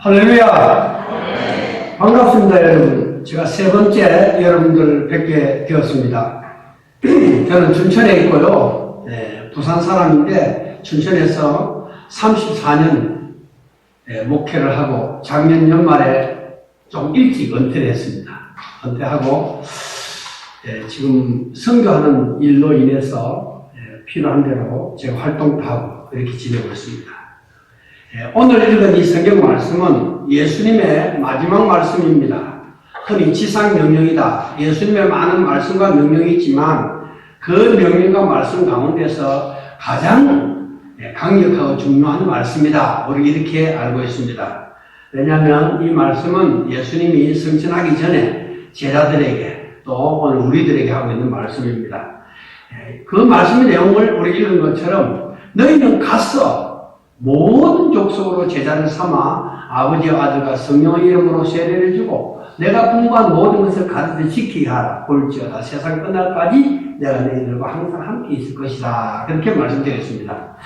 할렐루야! 반갑습니다, 여러분. 제가 세 번째 여러분들 뵙게 되었습니다. 저는 춘천에 있고요. 부산 사람인데 춘천에서 34년 목회를 하고 작년 연말에 좀 일찍 은퇴를 했습니다. 은퇴하고 지금 선교하는 일로 인해서 필요한 대로 제가 활동도 하고 이렇게 지내고 있습니다. 오늘 읽은 이 성경 말씀은 예수님의 마지막 말씀입니다. 흔히 지상명령이다. 예수님의 많은 말씀과 명령이 있지만 그 명령과 말씀 가운데서 가장 강력하고 중요한 말씀이다. 우리 이렇게 알고 있습니다. 왜냐하면 이 말씀은 예수님이 승천하기 전에 제자들에게 또 오늘 우리들에게 하고 있는 말씀입니다. 그 말씀의 내용을 우리 읽은 것처럼 너희는 가서 모든 족속으로 제자를 삼아 아버지와 아들과 성령의 이름으로 세례를 주고 내가 분부한 모든 것을 가르쳐 지키게 하라. 볼지어다 세상 끝날까지 내가 너희들과 항상 함께 있을 것이다. 그렇게 말씀드렸습니다.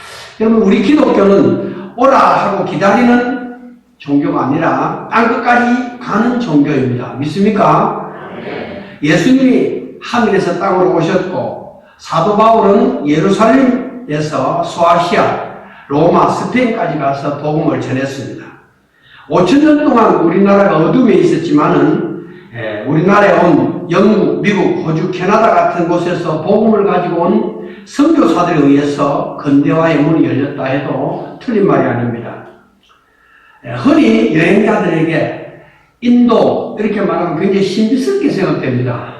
여러분, 우리 기독교는 오라 하고 기다리는 종교가 아니라 땅끝까지 가는 종교입니다. 믿습니까? 예수님이 하늘에서 땅으로 오셨고 사도 바울은 예루살렘에서 소아시아 로마, 스페인까지 가서 복음을 전했습니다. 5,000년 동안 우리나라가 어둠에 있었지만은 우리나라에 온 영국, 미국, 호주, 캐나다 같은 곳에서 복음을 가지고 온 선교사들에 의해서 근대화의 문이 열렸다 해도 틀린 말이 아닙니다. 흔히 여행자들에게 인도 이렇게 말하면 굉장히 신비스럽게 생각됩니다.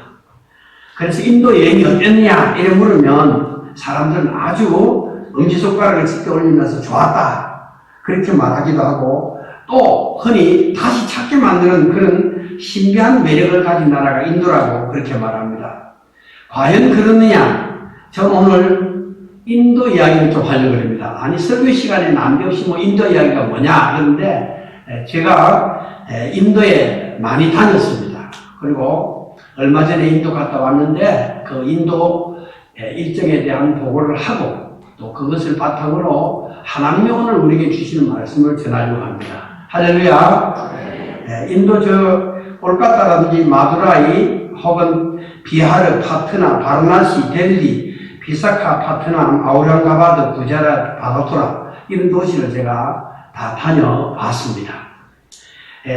그래서 인도 여행이 어땠냐 이래 물으면 사람들은 아주 엄지손가락을 짚게 올리면서 좋았다 그렇게 말하기도 하고 또 흔히 다시 찾게 만드는 그런 신비한 매력을 가진 나라가 인도라고 그렇게 말합니다. 과연 그러느냐? 저는 오늘 인도 이야기를 좀 하려고 합니다. 아니 설교 시간에 난데없이 뭐 인도 이야기가 뭐냐 그런데 제가 인도에 많이 다녔습니다. 그리고 얼마 전에 인도 갔다 왔는데 그 인도 일정에 대한 보고를 하고 또 그것을 바탕으로 하나님의 오늘 우리에게 주시는 말씀을 전하려고 합니다. 할렐루야. 인도 콜카타라든지 마두라이 혹은 비하르, 파트나, 바라나시, 델리, 비사카, 파트남, 아우랑가바드, 구자랏, 바도토라 이런 도시를 제가 다 다녀봤습니다.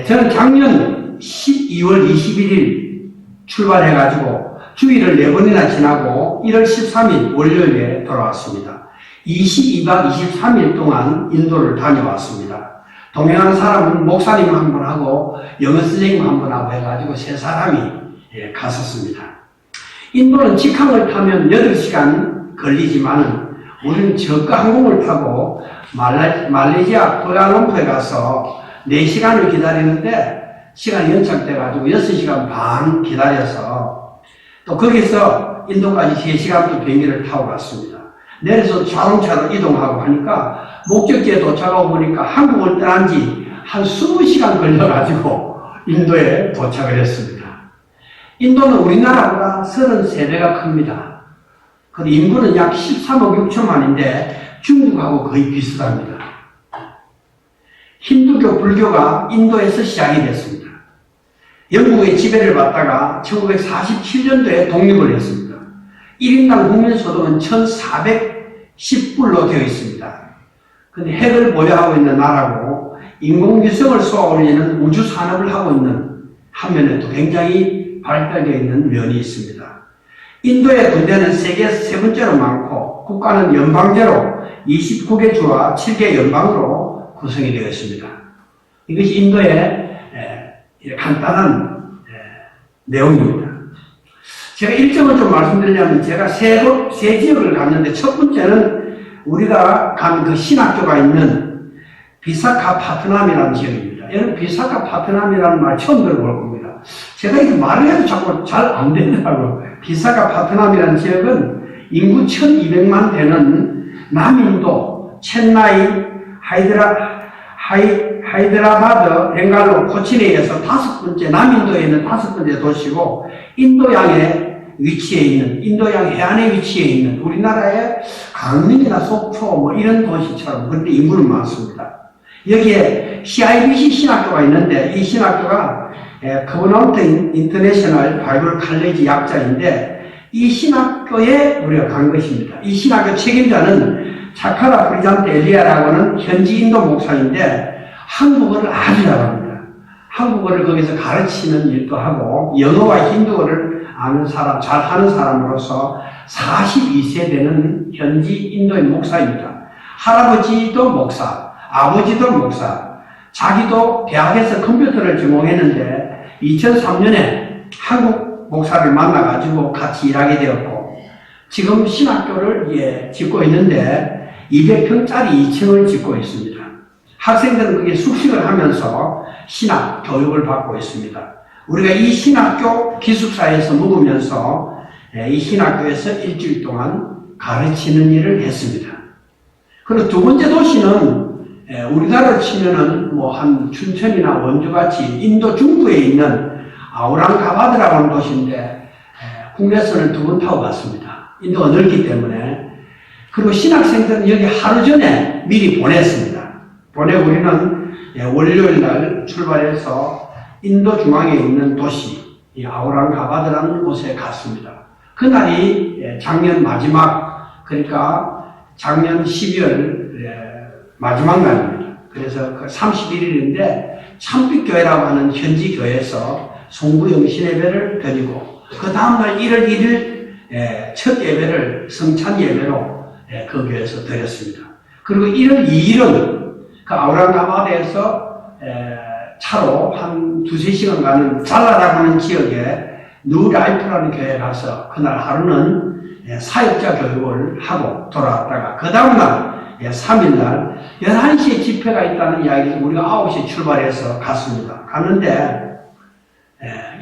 저는 작년 12월 21일 출발해가지고 주일을 4번이나 지나고 1월 13일 월요일에 돌아왔습니다. 22박 23일 동안 인도를 다녀왔습니다. 동행하는 사람은 목사님 한 분 하고 영어 선생님 한 분 하고 해가지고 3사람이 갔었습니다. 인도는 직항을 타면 8시간 걸리지만은 우리는 저가 항공을 타고 말레이시아 쿠알라룸푸르에 가서 4시간을 기다리는데 시간이 연착돼가지고 6시간 반 기다려서 또 거기서 인도까지 3시간 또 비행기를 타고 갔습니다. 내려서 자동차로 이동하고 하니까 목적지에 도착하고 보니까 한국을 떠난 지 한 20시간 걸려가지고 인도에 도착을 했습니다. 인도는 우리나라보다 33배가 큽니다. 그 인구는 약 13억 6천만인데 중국하고 거의 비슷합니다. 힌두교, 불교가 인도에서 시작이 됐습니다. 영국의 지배를 받다가 1947년도에 독립을 했습니다. 1인당 국민소득은 1,410불로 되어 있습니다. 근데 핵을 보유하고 있는 나라고 인공위성을 쏘아올리는 우주산업을 하고 있는 한면에도 굉장히 발달되어 있는 면이 있습니다. 인도의 군대는 세계에서 3번째로 많고 국가는 연방제로 29개 주와 7개 연방으로 구성이 되어 있습니다. 이것이 인도의 간단한 내용입니다. 제가 일정을 좀 말씀드리려면 제가 세 지역을 갔는데 첫 번째는 우리가 간 그 신학교가 있는 비사카 파트남이라는 지역입니다. 여러분 비사카 파트남이라는 말 처음 들어볼 겁니다. 제가 이렇게 말을 해도 자꾸 잘 안 되더라고요. 비사카 파트남이라는 지역은 인구 1200만 되는 남인도, 첸나이, 하이드라바드, 벵갈루, 코치네에서 5번째, 남인도에 있는 5번째 도시고 인도양에 위치해 있는, 인도양 해안에 위치해 있는 우리나라의 강릉이나 속초 뭐 이런 도시처럼 그런데 인구는 많습니다. 여기에 CIBC 신학교가 있는데 이 신학교가 커버넌트 인터내셔널 바이블 칼리지 약자인데 이 신학교에 우리가 간 것입니다. 이 신학교 책임자는 자카라 프리잔트 엘리아라고 하는 현지 인도 목사인데 한국어를 아주 잘합니다. 한국어를 거기서 가르치는 일도 하고 영어와 힌두어를 아는 사람, 잘하는 사람으로서 42세 되는 현지 인도의 목사입니다. 할아버지도 목사, 아버지도 목사, 자기도 대학에서 컴퓨터를 전공했는데 2003년에 한국 목사를 만나가지고 같이 일하게 되었고 지금 신학교를 짓고 있는데 200평짜리 2층을 짓고 있습니다. 학생들은 그게 숙식을 하면서 신학 교육을 받고 있습니다. 우리가 이 신학교 기숙사에서 묵으면서 이 신학교에서 일주일 동안 가르치는 일을 했습니다. 그리고 두 번째 도시는 우리나라로 치면은 뭐 한 춘천이나 원주같이 인도 중부에 있는 아우랑가바드라고 하는 도시인데 국내선을 두 번 타고 갔습니다. 인도가 넓기 때문에. 그리고 신학생들은 여기 하루 전에 미리 보냈습니다. 보내고 우리는 월요일 날 출발해서 인도 중앙에 있는 도시 이 아우랑가바드라는 곳에 갔습니다. 그날이 작년 마지막, 그러니까 작년 12월 마지막 날입니다. 그래서 그 31일인데 참빛교회라고 하는 현지 교회에서 송구 영신 예배를 드리고 그 다음날 1월 1일 첫 예배를 성찬 예배로 그 교회에서 드렸습니다. 그리고 1월 2일은 그 아우랑가바드에서 차로 한 2~3시간 가는 잘라라고 하는 지역에 뉴라이프라는 교회에 가서 그날 하루는 사역자 교육을 하고 돌아왔다가 그 다음날 3일날 11시에 집회가 있다는 이야기를 우리가 9시에 출발해서 갔습니다. 갔는데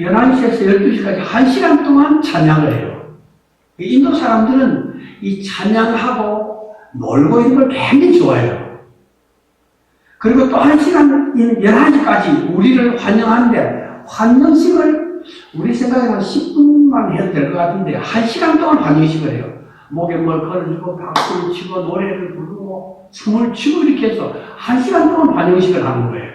11시에서 12시까지 1시간 동안 찬양을 해요. 인도 사람들은 이 찬양하고 놀고 있는 걸 굉장히 좋아해요. 그리고 또 1시간, 11시까지 우리를 환영하는데 환영식을 우리 생각에는 10분만 해도 될 것 같은데 1시간 동안 환영식을 해요. 목에 뭘 걸어주고 박수를 치고 노래를 부르고 춤을 추고 이렇게 해서 1시간 동안 환영식을 하는 거예요.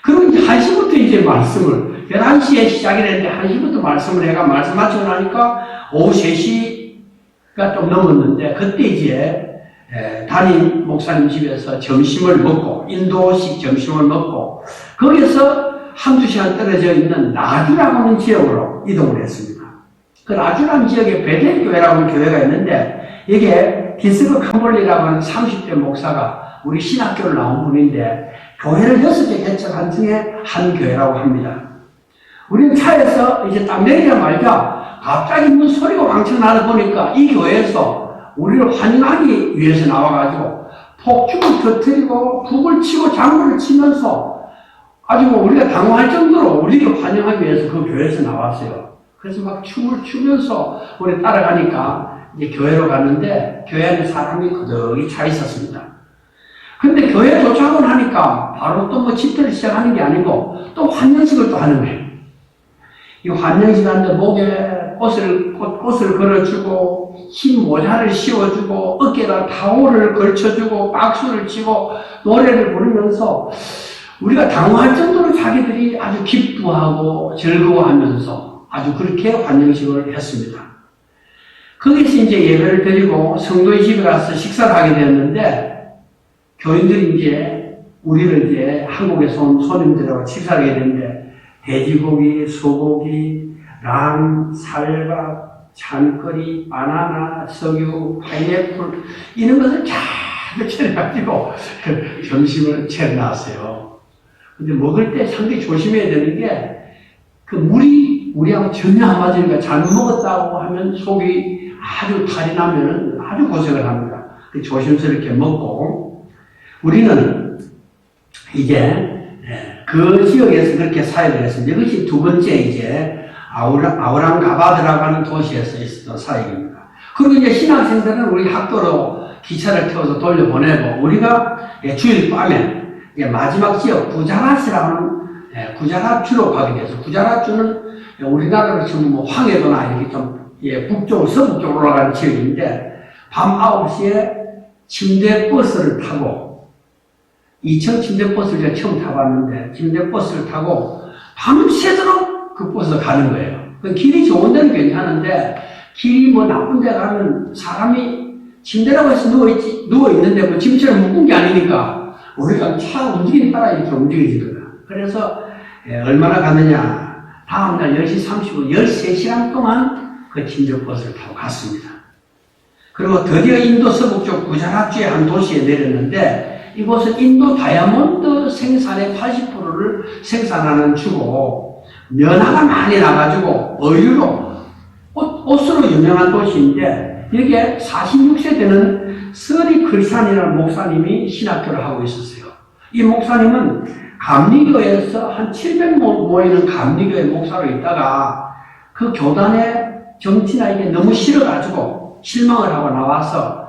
그리고 이제 1시부터 이제 말씀을 11시에 시작이 됐는데 1시부터 말씀을 해가 말씀 마치고 나니까 오후 3시가 좀 넘었는데 그때 이제 담임 목사님 집에서 점심을 먹고 인도식 점심을 먹고 거기서 한두 시간 떨어져 있는 나주라고 하는 지역으로 이동을 했습니다. 그 나주라는 지역에 베델교회라고 하는 교회가 있는데 이게 디스크 캄볼리라고 하는 30대 목사가 우리 신학교를 나온 분인데 교회를 6개 개척한 중에 한 교회라고 합니다. 우리는 차에서 이제 딱 내리자마자 갑자기 무슨 소리가 왕창 나다 보니까 이 교회에서 우리를 환영하기 위해서 나와가지고 폭죽을 터뜨리고 북을 치고 장구를 치면서 아주 뭐 우리가 당황할 정도로 우리를 환영하기 위해서 그 교회에서 나왔어요. 그래서 막 춤을 추면서 우리 따라가니까 이제 교회로 갔는데 교회 안에 사람이 거덕이 차 있었습니다. 근데 교회에 도착하고 나니까 바로 또 뭐 집회를 시작하는 게 아니고 또 환영식을 또 하는 거예요. 이 환영식 하는데 목에 꽃을 걸어주고 흰 모자를 씌워주고 어깨에다 타올을 걸쳐주고 박수를 치고 노래를 부르면서 우리가 당황할 정도로 자기들이 아주 기뻐하고 즐거워하면서 아주 그렇게 환영식을 했습니다. 거기서 이제 예배를 드리고 성도의 집에 가서 식사를 하게 되었는데 교인들이 이제 우리를 이제 한국에서 온 손님들하고 식사를 하게 됐는데 돼지고기, 소고기, 람, 살밥, 찬거리, 바나나, 석유, 파인애플 이런 것을 잘 차려가지고 점심을 차려놨어요. 근데 먹을 때 상당히 조심해야 되는 게 그 물이 우리하고 전혀 안 맞으니까 잘못 먹었다고 하면 속이 아주 탈이 나면은 아주 고생을 합니다. 조심스럽게 먹고 우리는 이제 그 지역에서 그렇게 사역을 했습니다. 이것이 두 번째 이제 아우랑가바드라고 하는 도시에서 있었던 사역입니다. 그리고 이제 신학생들은 우리 학교로 기차를 태워서 돌려보내고 우리가 주일 밤에 마지막 지역 구자라트라고 하는 구자라트로 가게 돼서 구자라트는 우리나라로 치면 뭐 황해도나 이렇게 좀 북쪽, 서북쪽으로 올라가는 지역인데 밤 9시에 침대 버스를 타고 2층 침대버스를 제가 처음 타봤는데 침대버스를 타고 밤새도록 그 버스 가는 거예요. 그 길이 좋은 데는 괜찮은데 길이 뭐 나쁜 데 가면 사람이 침대라고 해서 누워있는데 뭐 짐처럼 묶은 게 아니니까 우리가 차 움직이는 따라 이렇게 움직여지거든. 그래서 얼마나 갔느냐. 다음날 10시 35분, 13시간 동안 그 침대버스를 타고 갔습니다. 그리고 드디어 인도 서북 쪽 구자라트의 한 도시에 내렸는데 이곳은 인도 다이아몬드 생산의 80%를 생산하는 주고 면화가 많이 나가지고 의류로 옷으로 유명한 도시인데 여기에 46세 되는 서리 크리스찬이라는 목사님이 신학교를 하고 있었어요. 이 목사님은 감리교에서 한 700 모이는 감리교의 목사로 있다가 그 교단의 정치나 이게 너무 싫어가지고 실망을 하고 나와서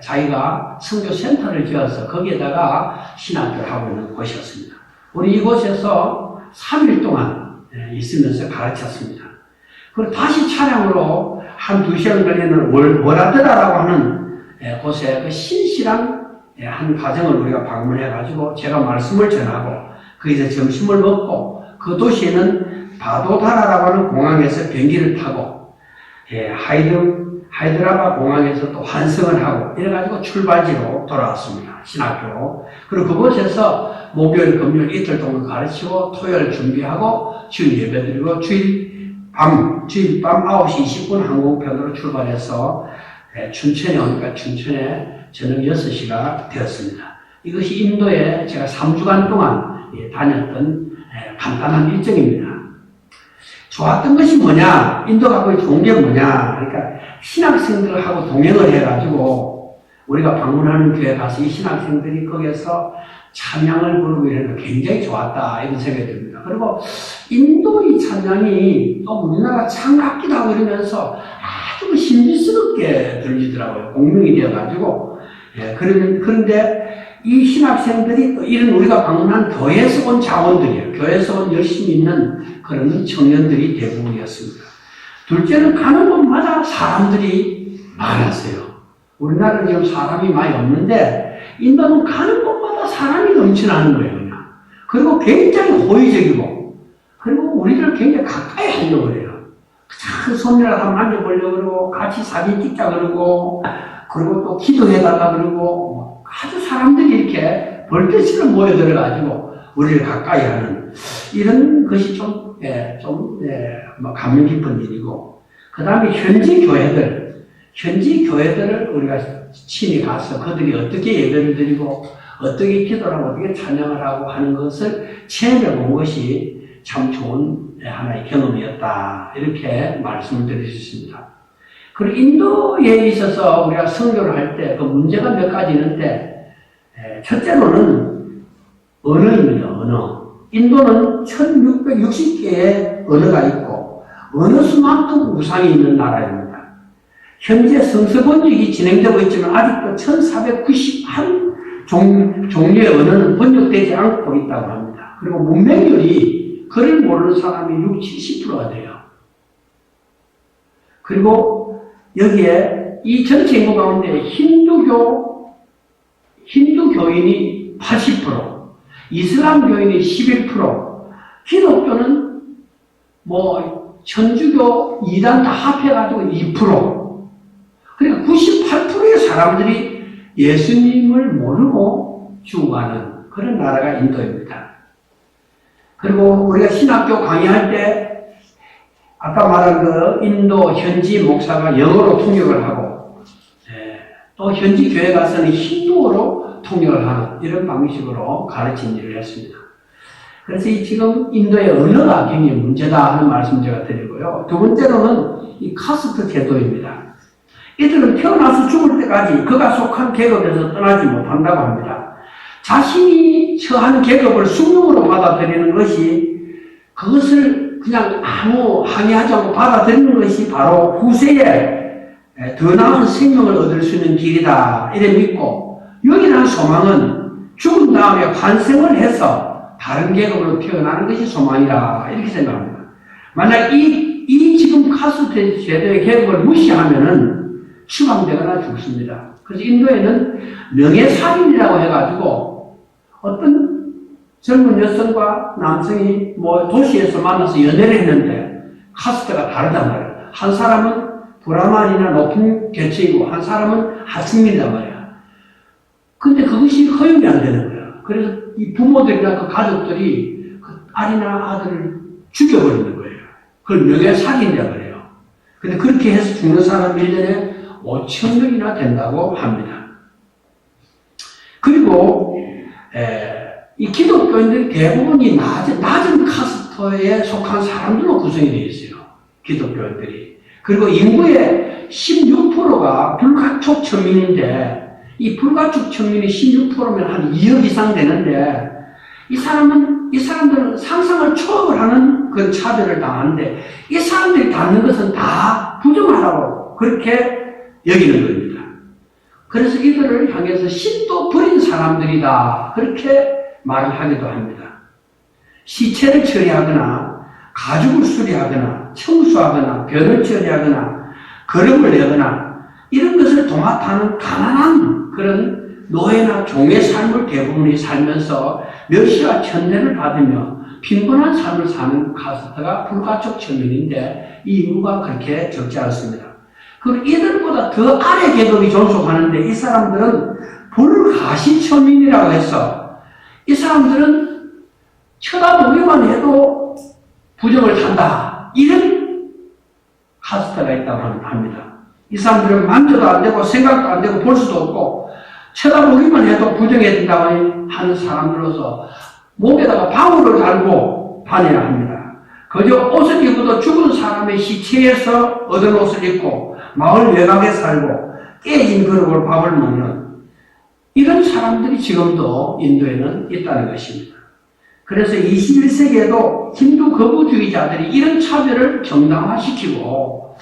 자기가 선교 센터를 지어서 거기에다가 신학교를 하고 있는 곳이었습니다. 우리 이곳에서 3일 동안 있으면서 가르쳤습니다. 그리고 다시 차량으로 한 2시간 걸리는 월라드라라고 하는 곳에 그 신실한 한 가정을 우리가 방문해가지고 제가 말씀을 전하고 거기서 점심을 먹고 그 도시에는 바도다라라고 하는 공항에서 비행기를 타고 하이드라바 공항에서 또 환승을 하고 이래가지고 출발지로 돌아왔습니다. 신학교로. 그리고 그곳에서 목요일, 금요일 이틀 동안 가르치고 토요일 준비하고 주일 예배드리고 주일 밤 9시 20분 항공편으로 출발해서 춘천에 오니까 춘천에 저녁 6시가 되었습니다. 이것이 인도에 제가 3주간 동안 다녔던 간단한 일정입니다. 좋았던 것이 뭐냐? 인도 가고 좋은 게 뭐냐? 그러니까 신학생들하고 동행을 해가지고 우리가 방문하는 교회 가서 이 신학생들이 거기에서 찬양을 부르고 이러는 거 굉장히 좋았다 이런 생각이 듭니다. 그리고 인도의 찬양이 또 우리나라 창 같기도 하고 이러면서 아주 신비스럽게 들리더라고요. 공명이 되어가지고. 그런데 이 신학생들이 또 이런 우리가 방문한 교회에서 온 자원들이에요. 교회에서 온 열심히 있는 그런 청년들이 대부분이었습니다. 둘째는 가는 곳마다 사람들이 많았어요. 우리나라는 지금 사람이 많이 없는데 인도는 가는 곳마다 사람이 넘쳐나는 거예요. 그냥. 그리고 굉장히 호의적이고 그리고 우리를 굉장히 가까이 하려고 해요. 참 손이라도 한번 만져보려고 그러고 같이 사진 찍자 그러고 그리고 또 기도해달라 그러고 아주 사람들이 이렇게 벌떼처럼 모여들어가지고 우리를 가까이 하는 이런 것이 좀 감명 깊은 일이고 그 다음에 현지 교회들을 우리가 친히 가서 그들이 어떻게 예배를 드리고 어떻게 기도를 하고 어떻게 찬양을 하고 하는 것을 체험해 본 것이 참 좋은 하나의 경험이었다 이렇게 말씀을 드릴 수 있습니다. 그리고 인도에 있어서 우리가 선교를 할 때 그 문제가 몇 가지 있는데 첫째로는 언어입니다. 언어. 인도는 1660개의 언어가 있고 어느 수만큼 우상이 있는 나라입니다. 현재 성서 번역이 진행되고 있지만 아직도 1491 종류의 언어는 번역되지 않고 있다고 합니다. 그리고 문맹률이 글을 모르는 사람이 60~70%가 돼요. 그리고 여기에 이 전체 인구 가운데 힌두교인이 80%, 이슬람 교인이 11%, 기독교는 천주교 2단 다 합해가지고 2%. 그러니까 98%의 사람들이 예수님을 모르고 죽어가는 그런 나라가 인도입니다. 그리고 우리가 신학교 강의할 때 아까 말한 그 인도 현지 목사가 영어로 통역을 하고 또 현지 교회 가서는 힌두어로 통역을 하는 이런 방식으로 가르친 일을 했습니다. 그래서 지금 인도의 언어가 굉장히 문제다 하는 말씀 제가 드리고요. 두 번째로는 이 카스트 제도입니다. 이들은 태어나서 죽을 때까지 그가 속한 계급에서 떠나지 못한다고 합니다. 자신이 처한 계급을 숙명으로 받아들이는 것이 그것을 그냥 아무 항의하지 않고 받아들이는 것이 바로 후세에 더 나은 생명을 얻을 수 있는 길이다 이래 믿고 여기라는 소망은 죽은 다음에 환생을 해서 다른 계급으로 태어나는 것이 소망이다 이렇게 생각합니다. 만약 이 지금 카스트 제도의 계급을 무시하면은 추방되거나 죽습니다. 그래서 인도에는 명예살인이라고 해가지고 어떤 젊은 여성과 남성이 뭐 도시에서 만나서 연애를 했는데 카스트가 다르단 말이에요. 한 사람은 브라만이나 높은 계층이고 한 사람은 하층민이란 말이야. 근데 그것이 허용이 안 되는 거야. 그래서 이 부모들이나 그 가족들이 그 딸이나 아들을 죽여버리는 거예요. 그걸 명예살인이라고 그래요. 근데 그렇게 해서 죽는 사람 1년에 5천 명이나 된다고 합니다. 그리고 이 기독교인들이 대부분이 낮은 카스트에 속한 사람들로 구성이 되어 있어요. 기독교인들이. 그리고 인구의 16%가 불가촉 천민인데 이 불가촉 천민이 16%면 한 2억 이상 되는데 이 사람들은 상상을 초월하는 그 차별을 당하는데 이 사람들이 닿는 것은 다 부정하라고 그렇게 여기는 겁니다. 그래서 이들을 향해서 신도 버린 사람들이다 그렇게 말을 하기도 합니다. 시체를 처리하거나 가죽을 수리하거나 청소하거나 변을 처리하거나 거름을 내거나 이런 것을 도맡아하는 가난한 그런 노예나 종의 삶을 대부분이 살면서 멸시와 천대를 받으며 빈곤한 삶을 사는 카스트가 불가촉 천민인데 이 인구가 그렇게 적지 않습니다. 그리고 이들보다 더 아래 계급이 존속하는데 이 사람들은 불가시천민이라고 해서 이 사람들은 쳐다보기만 해도 부정을 탄다. 이런 카스트가 있다고 합니다. 이 사람들은 만져도 안 되고 생각도 안 되고 볼 수도 없고 쳐다보기만 해도 부정해야 된다고 하는 사람들로서 목에다가 방울을 달고 다녀야 합니다. 그저 옷을 입어도 죽은 사람의 시체에서 얻은 옷을 입고 마을 외곽에 살고 깨진 그릇으로 밥을 먹는 이런 사람들이 지금도 인도에는 있다는 것입니다. 그래서 21세기에도 힌두 거부주의자들이 이런 차별을 정당화시키고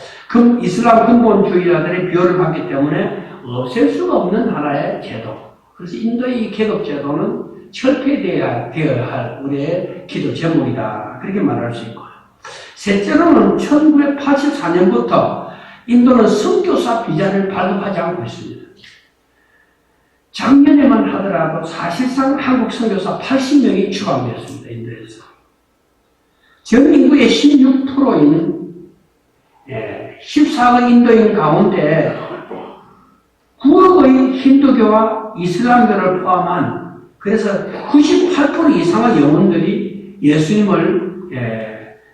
이슬람 근본주의자들의 비호를 받기 때문에 없앨 수가 없는 하나의 제도. 그래서 인도의 이 계급 제도는 철폐되어야 할 우리의 기도 제목이다. 그렇게 말할 수 있고요. 셋째로는 1984년부터 인도는 선교사 비자를 발급하지 않고 있습니다. 작년에만 하더라도 사실상 한국 선교사 80명이 추방되었습니다. 인도에서. 전 인구의 16%인 14억 인도인 가운데 9억의 힌두교와 이슬람교를 포함한 그래서 98% 이상의 영혼들이 예수님을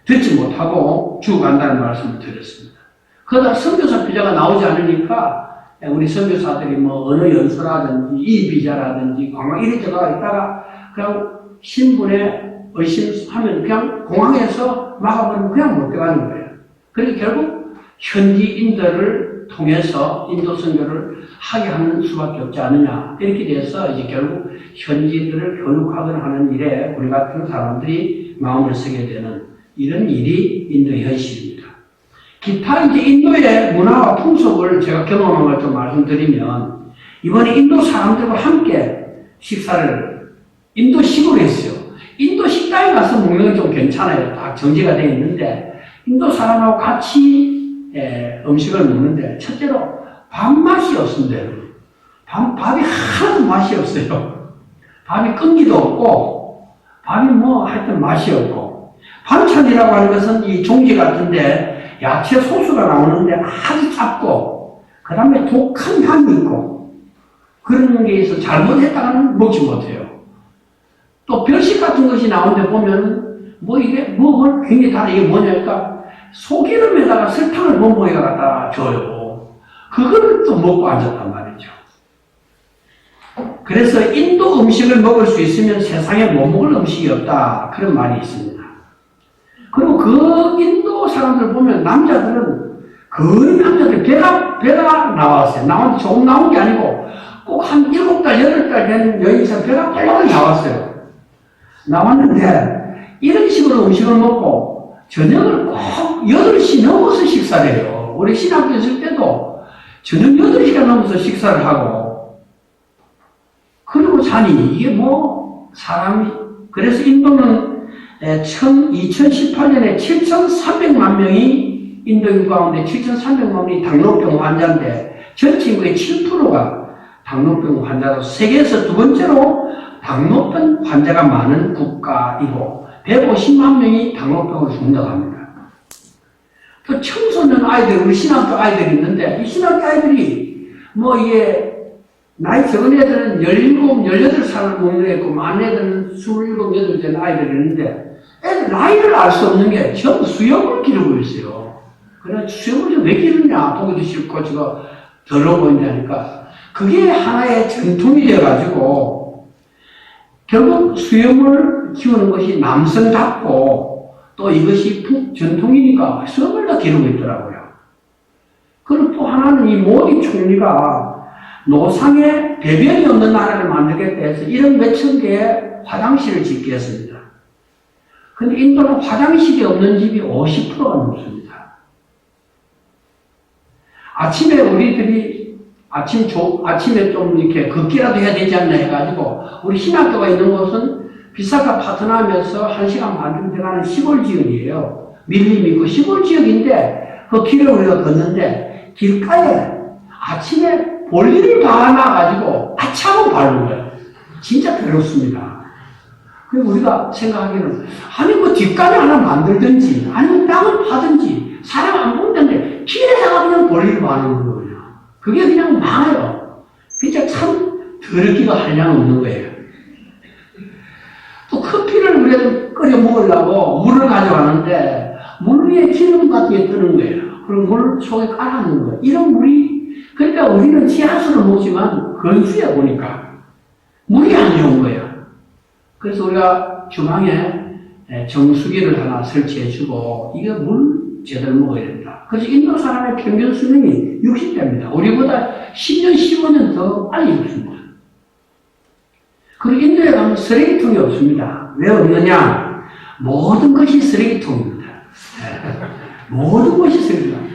듣지 못하고 죽어간다는 말씀을 드렸습니다. 그러다 선교사 비자가 나오지 않으니까 우리 선교사들이 뭐 어느 연수라든지 이 비자라든지 관광 이런 데가 있다가 그냥 신분에 의심하면 그냥 공항에서 막아버리면 그냥 못 들어가는 거예요. 그래서 결국 현지인들을 통해서 인도 선교를 하게 하는 수밖에 없지 않느냐 이렇게 돼서 이제 결국 현지인들을 교육하거나 하는 일에 우리 같은 사람들이 마음을 쓰게 되는 이런 일이 인도의 현실입니다. 기타 이제 인도의 문화와 풍속을 제가 경험한 걸 좀 말씀드리면 이번에 인도 사람들과 함께 식사를 인도식으로 했어요. 인도 식당에 가서 먹는 건 좀 괜찮아요. 다 정지가 되어 있는데 인도 사람하고 같이 음식을 먹는데 첫째로 밥맛이 없습니다. 밥이 하나도 맛이 없어요. 밥이 끈기도 없고 밥이 뭐 하여튼 맛이 없고 반찬이라고 하는 것은 이 종지 같은데 야채 소스가 나오는데 아주 작고 그 다음에 독한 향이 있고 그런 게 있어 잘못했다가는 먹지 못해요. 또 별식 같은 것이 나오는데 보면 뭐 이게 뭐 굉장히 다른 이게 뭐냐니까 소기름에다가 설탕을 멍멍이가 갖다 줘요. 그거를 또 먹고 앉았단 말이죠. 그래서 인도 음식을 먹을 수 있으면 세상에 못 먹을 음식이 없다. 그런 말이 있습니다. 그리고 그 인도 사람들 보면 남자들은 거의 남자들 배가 나왔어요. 나왔는데 조금 나온 게 아니고 꼭 한 7달, 8달 된 여인처럼 배가 빨리 나왔어요. 나왔는데 이런 식으로 음식을 먹고 저녁을 꼭 8시 넘어서 식사를 해요. 우리 신학교 있을 때도 저녁 8시간 넘어서 식사를 하고 그리고 자니 이게 뭐 사람이 그래서 인도는 2018년에 7,300만 명이 인도인 가운데 7,300만 명이 당뇨병 환자인데 전체 인구의 7%가 당뇨병 환자로 세계에서 두 번째로 당뇨병 환자가 많은 국가이고 150만 명이 당뇨병으로 죽는다고 합니다. 또 청소년 아이들, 우리 신학교 아이들이 있는데 이 신학교 아이들이 뭐 이게 나이 적은 애들은 17, 18살을 먹는 애 있고 많은 애들은 27, 8살 된 아이들이 있는데 애들 나이를 알 수 없는 게 전부 수염을 기르고 있어요. 그래 수염을 왜 기르냐 보기도 싫고 저거 더러워 보인다니까 그게 하나의 전통이 되어가지고 결국 수염을 키우는 것이 남성답고 또 이것이 전통이니까 수염을 더 기르고 있더라고요. 그리고 또 하나는 이 모디 총리가 노상에 배변이 없는 나라를 만들겠다 해서 이런 몇천 개의 화장실을 짓게 했습니다. 근데 인도는 화장실이 없는 집이 50%가 넘습니다. 아침에 우리들이 아침에 좀 이렇게 걷기라도 해야 되지 않나 해가지고 우리 신학교가 있는 곳은 비사카 파트너하면서 1시간 반 정도 가는 시골 지역이에요. 밀림 있고 시골 지역인데 그 길을 우리가 걷는데 길가에 아침에 볼일을 다 놔가지고 아차고 바르는 거예요. 진짜 괴롭습니다. 그리고 우리가 생각하기에는 아니 뭐 뒷간에 하나 만들든지 아니면 땅을 파든지 사람 안 본다는데 길에다가 그냥 볼일을 바르는 거예요. 그게 그냥 망해요. 진짜 참 더럽기가 한량없는 거예요. 또 커피를 우리가 끓여 먹으려고 물을 가져가는데 물 위에 기름 같은 게 뜨는 거예요. 그리고 물 속에 깔아놓는 거예요. 이런 물이 그러니까 우리는 지하수를 먹지만 건수에 보니까 물이 안 좋은 거예요. 그래서 우리가 주방에 정수기를 하나 설치해주고 이거 물 제대로 먹어야 된다. 그래서 인도 사람의 평균 수명이 60대입니다. 우리보다 10년, 15년 더 빨리 죽습니다. 그리고 인도에 가면 쓰레기통이 없습니다. 왜 없느냐? 모든 것이 쓰레기통입니다. 모든 것이 쓰레기통.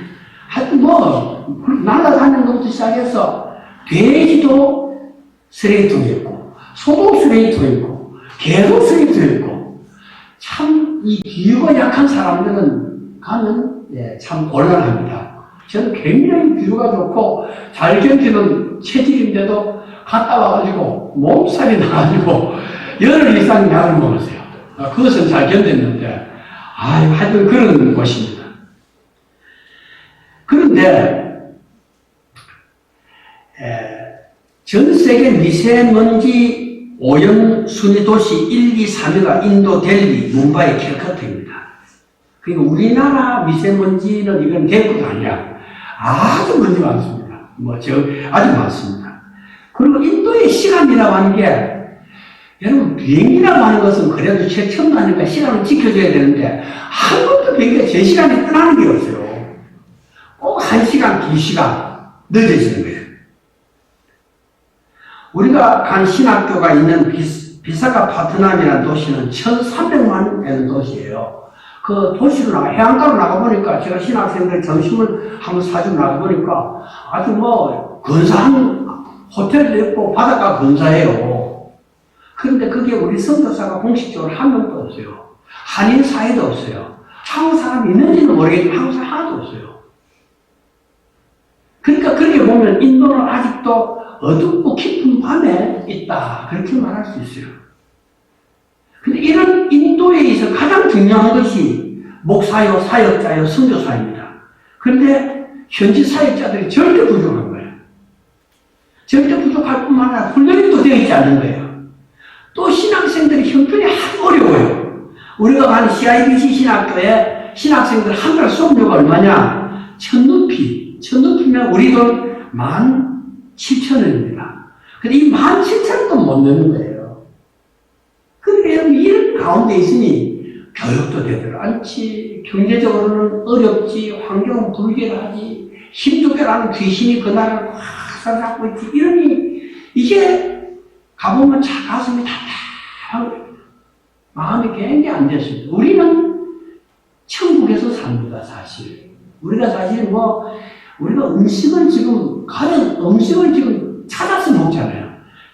하여튼 뭐 날아다니는 것부터 시작해서 돼지도 쓰레기통이 있고 소도 쓰레기통이 있고 개도 쓰레기통이 있고 참 이 기후가 약한 사람들은 가면 참 곤란합니다. 저는 굉장히 기후가 좋고 잘 견디는 체질인데도 갔다 와가지고 몸살이 나가지고 열흘 이상 약을 먹었어요. 그것은 잘 견뎠는데 하여튼 그런 곳입니다. 그런데 전 세계 미세먼지 오염 순위 도시 1, 2, 3위가 인도, 델리, 뭄바이, 캘커타입니다. 그러니까 우리나라 미세먼지는 이건 대구가 아니라 아주 먼지 많습니다. 아주 많습니다. 그리고 인도의 시간이라고 하는 게 여러분 비행기라고 하는 것은 그래도 최첨단이니까 시간을 지켜줘야 되는데 한 번도 비행기가 제 시간에 떠나는 게 없어요. 꼭 1시간, 2시간 늦어지는 거예요. 우리가 간 신학교가 있는 비사카 파트남이라는 도시는 1,300만 되는 도시예요. 그 도시로 해안가로 나가보니까 제가 신학생들 점심을 한번 사주고 나가보니까 아주 뭐 근사한 호텔도 있고 바닷가 근사해요. 그런데 그게 우리 선교사가 공식적으로 한 명도 없어요. 한인 사회도 없어요. 한국 사람이 있는지는 모르겠지만 한국 사람 하나도 없어요. 그러니까 그렇게 보면 인도는 아직도 어둡고 깊은 밤에 있다. 그렇게 말할 수 있어요. 근데 이런 인도에 있어 가장 중요한 것이 목사요, 사역자요, 선교사입니다. 그런데 현지 사역자들이 절대 부족한 거예요. 절대 부족할 뿐만 아니라 훈련이 또 되어 있지 않는 거예요. 또 신학생들이 형편이 아주 어려워요. 우리가 가는 CIBC 신학교에 신학생들 한 달 수업료가 얼마냐? 1,000루피. 1,000루피면 우리 돈 17,000원입니다. 근데 이 17,000원도 못 내는 거예요. 그러니까 이런 가운데 있으니 교육도 되들 않지, 경제적으로는 어렵지, 환경은 불결하지, 힌두교라는 귀신이 그 나라를 확 사로잡고 있지, 이러니 이게 가보면 가슴이 답답한 거예요. 마음이 굉장히 안 됐습니다. 우리는 천국에서 삽니다, 사실. 우리가 사실 우리가 음식을 지금 찾아서 먹잖아요.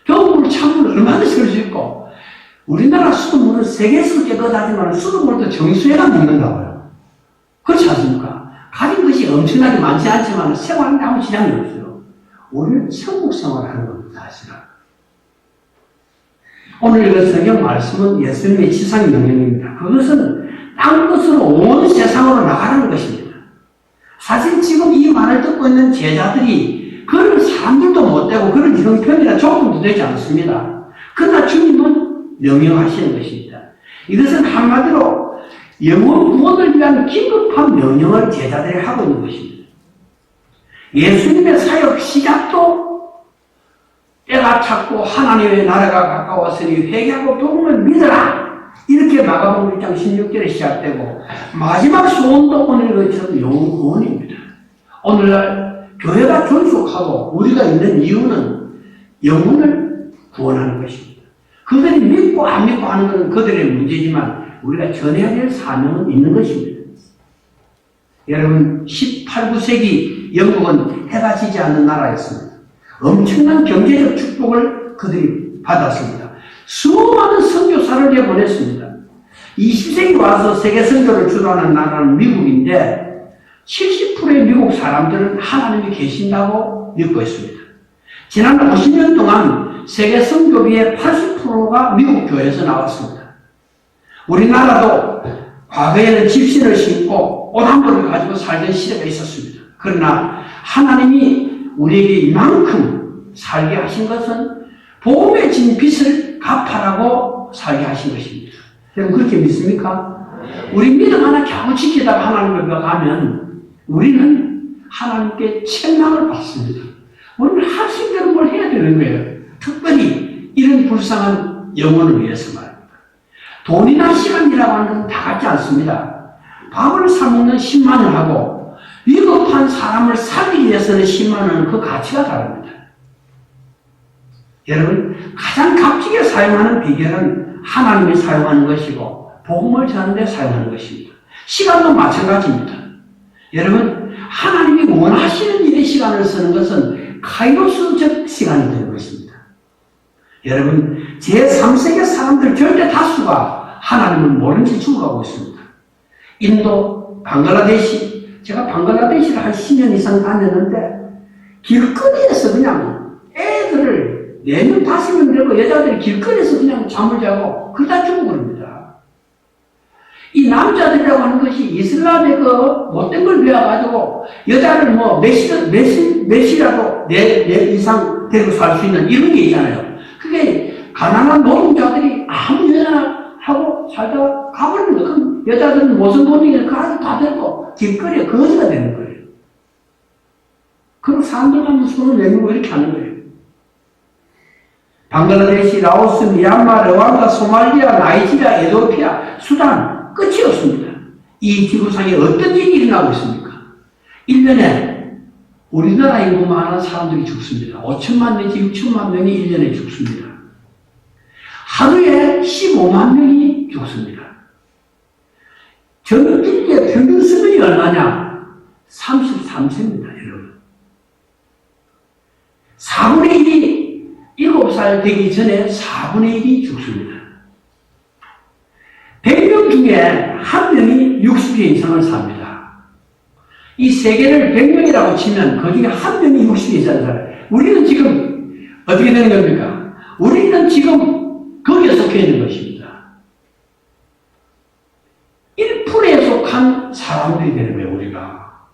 겨울물, 찬물 얼마나 쓸 수 있고, 우리나라 수돗물은 세계에서 깨끗하지만 수돗물도 정수해가 먹는다고요. 그렇지 않습니까? 가진 것이 엄청나게 많지 않지만 생활하는데 아무 지장이 없어요. 우리는 천국 생활을 하는 겁니다, 사실은. 오늘 읽은 성경 말씀은 예수님의 지상 명령입니다. 그것은 딴 곳으로 온 세상으로 나가는 것입니다. 사실 지금 이 말을 듣고 있는 제자들이 그런 사람들도 못 되고 그런 형편이나 조건도 되지 않습니다. 그러나 주님은 명령하시는 것입니다. 이것은 한마디로 영혼 구원을 위한 긴급한 명령을 제자들이 하고 있는 것입니다. 예수님의 사역 시작도 때가 찼고 하나님의 나라가 가까웠으니 회개하고 복음을 믿어라. 이렇게 마가복음 1장 16절에 시작되고 마지막 소원도 오늘 것처럼 영혼 구원입니다. 오늘날 교회가 존속하고 우리가 있는 이유는 영혼을 구원하는 것입니다. 그들이 믿고 안 믿고 하는 것은 그들의 문제지만 우리가 전해야 될 사명은 있는 것입니다. 여러분 18, 19세기 영국은 해가 지지 않는 나라였습니다. 엄청난 경제적 축복을 그들이 받았습니다. 수많은 선교사를 내보냈습니다. 20세기 와서 세계 선교를 주도하는 나라는 미국인데 70%의 미국 사람들은 하나님이 계신다고 믿고 있습니다. 지난 50년 동안 세계 선교비의 80%가 미국 교회에서 나왔습니다. 우리나라도 과거에는 집신을 신고 옷 한 벌을 가지고 살던 시대가 있었습니다. 그러나 하나님이 우리에게 이만큼 살게 하신 것은 복음의 진 빚을 갚아라고 살게 하신 것입니다. 여러분 그렇게 믿습니까? 우리 믿음 하나 겨우 지키다가 하나님을 가면 우리는 하나님께 책망을 받습니다. 우리는 할 수 있는 걸 해야 되는 거예요. 특별히 이런 불쌍한 영혼을 위해서 말입니다. 돈이나 시간이라고 하는 건 다 같지 않습니다. 밥을 사먹는 10만 원하고 위급한 사람을 살리기 위해서는 10만 원은 그 가치가 다릅니다. 여러분 가장 값지게 사용하는 비결은 하나님이 사용하는 것이고 복음을 전하는 데 사용하는 것입니다. 시간도 마찬가지입니다. 여러분 하나님이 원하시는 일에 시간을 쓰는 것은 카이로스적 시간이 되는 것입니다. 여러분 제3세계 사람들 절대 다수가 하나님을 모른 채 죽어가고 있습니다. 인도, 방글라데시, 제가 방글라데시를 한 10년 이상 다녔는데 길거리에서 그냥 애들을 4명, 5명 들고 여자들이 길거리에서 그냥 잠을 자고 그러다 죽어버립니다. 이 남자들이라고 하는 것이 이슬람의 그 못된 걸 배워가지고 여자를 뭐 몇이라도 4 이상 데리고 살 수 있는 이런 게 있잖아요. 그게 가난한 노동자들이 아무 여자나 하고 살다가 가버리는 거예요. 그럼 여자들은 무슨 돈이냐 그 아주 다 데리고 길거리에 거지가 되는 거예요. 그럼 사람들 가면 손을 내밀고 이렇게 하는 거예요. 방글라데시, 라오스, 미얀마, 르완다, 소말리아, 나이지리아, 에티오피아, 수단 끝이 없습니다. 이 지구상에 어떤 일이 일어나고 있습니까? 1년에 우리나라 인구만 하는 사람들이 죽습니다. 5천만 내지 6천만 명이 1년에 죽습니다. 하루에 15만 명이 죽습니다. 전 인류의 평균 수명이 얼마냐? 33세입니다, 여러분. 4분의 1이 7살 되기 전에 4분의 1이 죽습니다. 100명 중에 1명이 60세 이상을 삽니다. 이 세계를 100명이라고 치면 그 중에 1명이 60세 이상을 살아요. 우리는 지금 어떻게 되는 겁니까? 우리는 지금 거기에 속해 있는 것입니다. 1%에 속한 사람들이 되는 거예요, 우리가.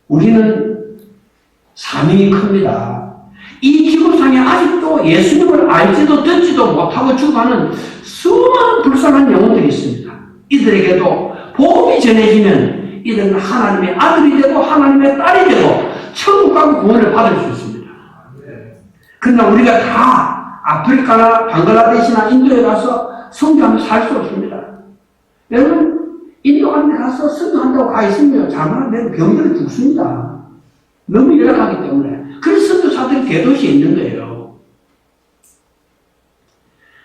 우리는 사명이 큽니다. 이 지구상에 아직도 예수님을 알지도 듣지도 못하고 죽어가는 수많은 불쌍한 영혼들이 있습니다. 이들에게도 복음이 전해지면 이들은 하나님의 아들이 되고 하나님의 딸이 되고 천국 가고 구원을 받을 수 있습니다. 그러나 우리가 다 아프리카나 방글라데시나 인도에 가서 선교하면 살 수 없습니다. 여러분 인도 같은 데 가서 선교한다고 가 있으면 잘못하면 병들어 죽습니다. 너무 열악하기 때문에. 그래서 선교사들이 대도시에 있는 거예요.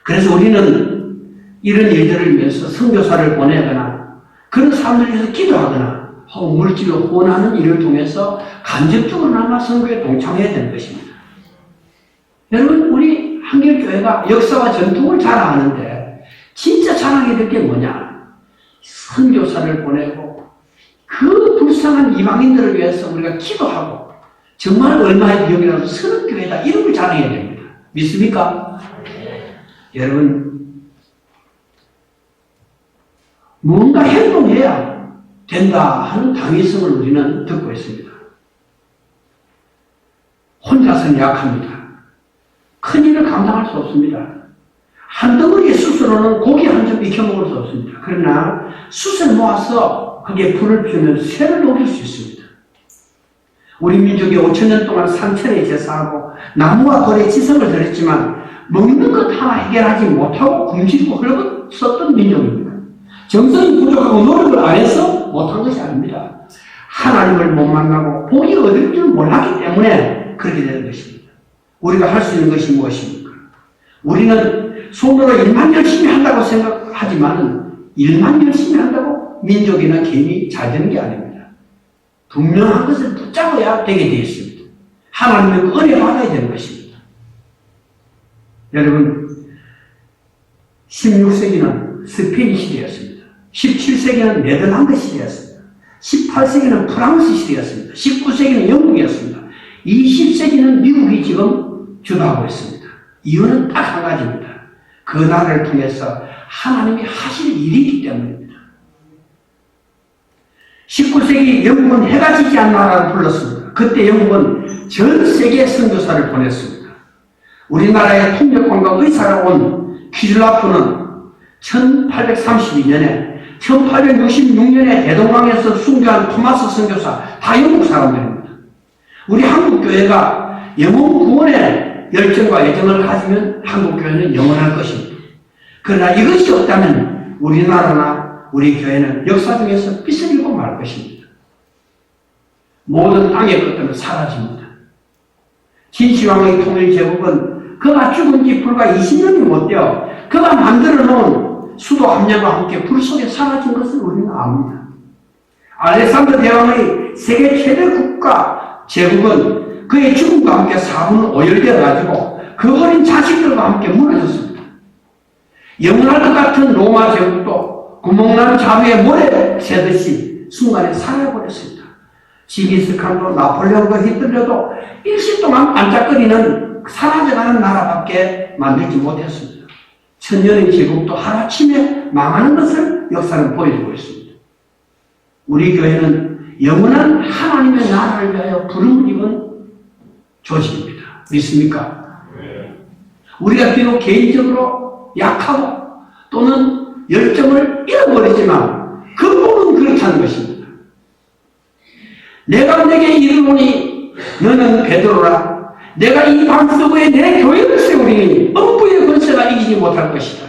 그래서 우리는 이런 일들을 위해서 선교사를 보내거나 그런 사람들을 위해서 기도하거나 혹은 물질로 후원하는 일을 통해서 간접적으로나마 선교에 동참해야 되는 것입니다. 여러분 우리 한길교회가 역사와 전통을 자랑하는데 진짜 자랑해야 될 게 뭐냐? 선교사를 보내고 그 불쌍한 이방인들을 위해서 우리가 기도하고 정말 얼마의 비용이라도 서는 교회다 이런 걸 자랑해야 됩니다. 믿습니까? 여러분, 뭔가 행동해야 된다 하는 당위성을 우리는 듣고 있습니다. 혼자서는 약합니다. 큰 일을 감당할 수 없습니다. 한 덩어리의 숯으로는 고기 한 점 익혀 먹을 수 없습니다. 그러나 숯을 모아서 거기에 불을 피우면 쇠를 녹일 수 있습니다. 우리 민족이 5,000년 동안 산천에 제사하고 나무와 돌에 지성을 들였지만 먹는 것 하나 해결하지 못하고 굶주리고 헐벗었던 민족입니다. 정성이 부족하고 노력을 안 해서 못한 것이 아닙니다. 하나님을 못 만나고 복이 얻을 줄 몰랐기 때문에 그렇게 되는 것입니다. 우리가 할 수 있는 것이 무엇입니까? 우리는 손으로 일만 열심히 한다고 생각하지만 일만 열심히 한다고 민족이나 개인이 잘 되는 게 아닙니다. 분명한 것을 붙잡아야 되게 되어 있습니다. 하나님의 은혜 받아야 되는 것입니다. 여러분, 16세기는 스페인 시대였습니다. 17세기는 네덜란드 시대였습니다. 18세기는 프랑스 시대였습니다. 19세기는 영국이었습니다. 20세기는 미국이 지금 주도하고 있습니다. 이유는 딱 한 가지입니다. 그 나라를 통해서 하나님이 하실 일이 있기 때문입니다. 19세기 영국은 해가 지지 않는 나라를 불렀습니다. 그때 영국은 전 세계 선교사를 보냈습니다. 우리나라의 통역관과 의사로 온 퀴즐라프는 1832년에 1866년에 대동강에서 순교한 토마스 선교사 다 영국 사람들입니다. 우리 한국교회가 영혼 구원의 열정과 애정을 가지면 한국교회는 영원할 것입니다. 그러나 이것이 없다면 우리나라나 우리 교회는 역사 중에서 삐스리고 말 것입니다. 모든 땅의 것들은 사라집니다. 진시황의 통일제국은 그가 죽은 지 불과 20년이 못 되어 그가 만들어 놓은 수도 함량과 함께 불 속에 사라진 것을 우리는 압니다. 알렉산더 대왕의 세계 최대 국가 제국은 그의 죽음과 함께 4분 오열되어 가지고 그 어린 자식들과 함께 무너졌습니다. 영원할 것 같은 로마 제국도 구멍난 자루에 모래 새듯이 순간에 사라져버렸습니다. 징기스칸도 나폴레옹도 히틀러도 일시 동안 반짝거리는 사라져가는 나라밖에 만들지 못했습니다. 천년의 제국도 하루아침에 망하는 것을 역사는 보여주고 있습니다. 우리 교회는 영원한 하나님의 나라를 위하여 부름을 입은 조직입니다. 믿습니까? 네. 우리가 비록 개인적으로 약하고 또는 열정을 잃어버리지만 근본은 그렇다는 것입니다. 내가 내게 이르노니 너는 베드로라. 내가 이 방석에 내 교회를 세우리니 음부의 권세가 이기지 못할 것이다.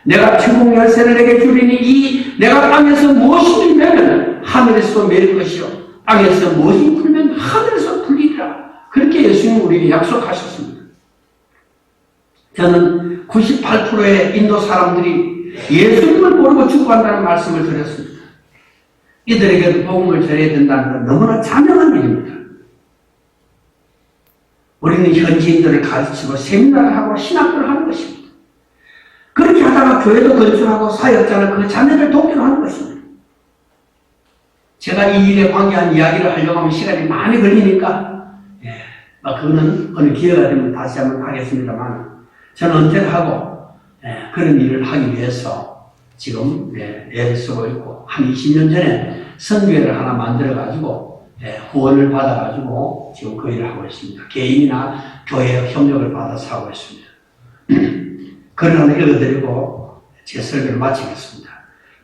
내가 천국 열쇠를 내게 주리니 내가 땅에서 무엇을 매면 하늘에서 매일 것이요 땅에서 무엇이 풀면 하늘에서 풀리리라. 그렇게 예수님은 우리에게 약속하셨습니다. 저는 98%의 인도 사람들이 예수님을 모르고 죽어간다는 말씀을 드렸습니다. 이들에게도 복음을 전해야 된다는 건 너무나 자명한 일입니다. 우리는 현지인들을 가르치고 세미나를 하고 신학교를 하는 것입니다. 그렇게 하다가 교회도 건축하고 사역자는 그 자녀를 돕기로 하는 것입니다. 제가 이 일에 관계한 이야기를 하려고 하면 시간이 많이 걸리니까 그거는 어느 기회가 되면 다시 한번 하겠습니다만 저는 은퇴를 하고 그런 일을 하기 위해서 지금 애를 쓰고 있고 한 20년 전에 선교회를 하나 만들어가지고 후원을 받아가지고 지금 그 일을 하고 있습니다. 개인이나 교회 협력을 받아서 하고 있습니다. 글을 하나 읽어드리고 제 설교를 마치겠습니다.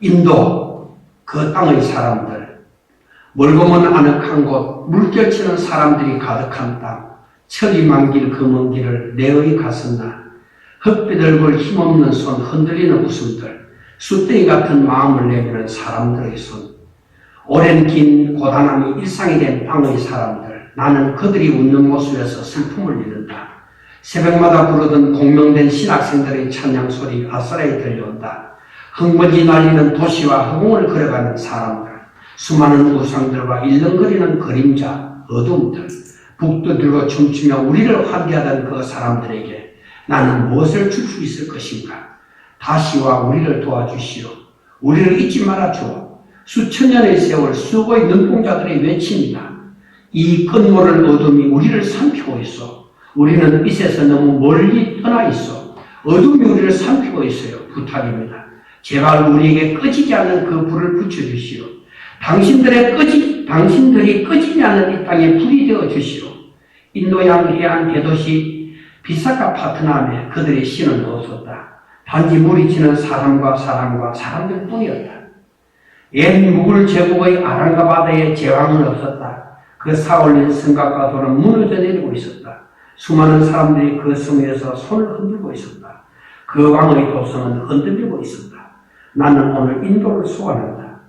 인도 그 땅의 사람들, 멀고 먼 아늑한 곳, 물결치는 사람들이 가득한 땅, 철이 만길 검은 길을 내의 가슴나, 흙빛 얼굴 힘없는 손, 흔들리는 웃음들, 숫대기 같은 마음을 내미는 사람들의 손, 오랜 긴 고단함이 일상이 된 땅의 사람들, 나는 그들이 웃는 모습에서 슬픔을 잃는다. 새벽마다 부르던 공명된 신학생들의 찬양 소리 아싸라이 들려온다. 흙먼지 날리는 도시와 허공을 걸어가는 사람들, 수많은 우상들과 일렁거리는 그림자, 어둠들, 북도 들고 춤추며 우리를 환대하던 그 사람들에게 나는 무엇을 줄 수 있을 것인가? 다시와 우리를 도와주시오. 우리를 잊지 말아주오. 수천 년의 세월 수고의 눈동자들의 외침이다. 이 끝모를 어둠이 우리를 삼키고 있어. 우리는 빛에서 너무 멀리 떠나 있어. 어둠이 우리를 삼키고 있어요. 부탁입니다. 제발 우리에게 꺼지지 않는 그 불을 붙여주시오. 당신들이 꺼지지 않는 이 땅에 불이 되어 주시오. 인도양 해안 대도시 비사카 파트남에 그들의 신은 없었다. 단지 무리치는 사람들 뿐이었다. 옛 무굴 제국의 아랑가 바다에 제왕은 없었다. 그 사올린 성곽과 돌은 무너져 내리고 있었다. 수많은 사람들이 그 성에서 손을 흔들고 있었다. 그 왕의 도성은 흔들리고 있었다. 나는 오늘 인도를 소환한다.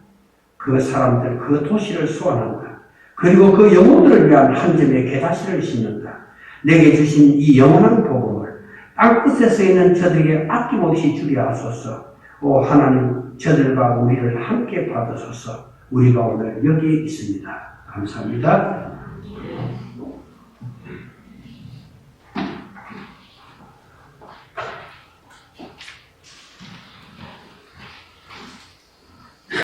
그 사람들, 그 도시를 소환한다. 그리고 그 영혼들을 위한 한 점의 계다시를 심는다. 내게 주신 이 영원한 복음을 땅끝에 있는 저들에게 아낌없이 주게 하소서. 오 하나님, 저들과 우리를 함께 받으소서. 우리가 오늘 여기 있습니다. 감사합니다.